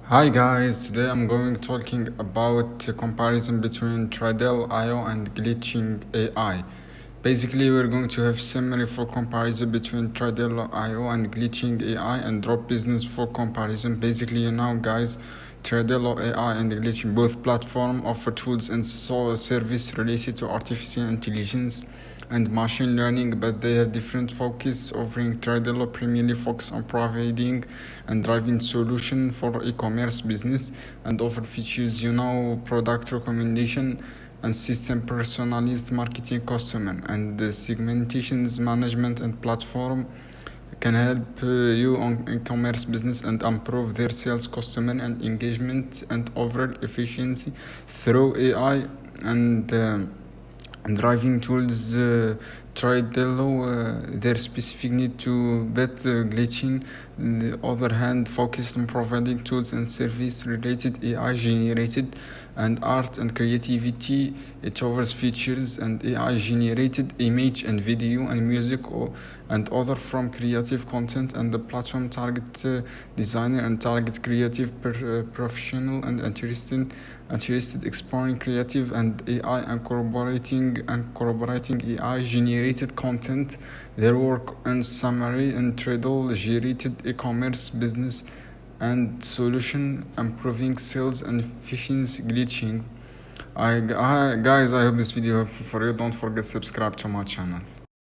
Hi guys, today I'm going talking about the comparison between Tradelle.io and Glitching.ai. Basically, we're going to have summary for comparison between Tradelle.io and Glitching.ai and drop business for comparison. Basically, guys, Tradelle.ai and Glitching both platform offer tools and service related to artificial intelligence and machine learning, but they have different focus. Offering Tradelle primarily focus on providing and driving solution for e-commerce business and offer features, product recommendation and system personalized marketing customer and the segmentations management and platform can help you on e-commerce business and improve their sales, customer and engagement and overall efficiency through AI and driving tools. Tradelle, their specific need to better glitching. On the other hand, focused on providing tools and service related AI generated and art and creativity. It offers features and AI generated image and video and music and other from creative content, and the platform target designer and target creative professional and interested exploring creative and AI and corroborating AI generated content. Their work and summary and Tradelle generated e-commerce business and solution improving sales and efficiency. Glitching. Guys, I hope this video helpful for you. Don't forget to subscribe to my channel.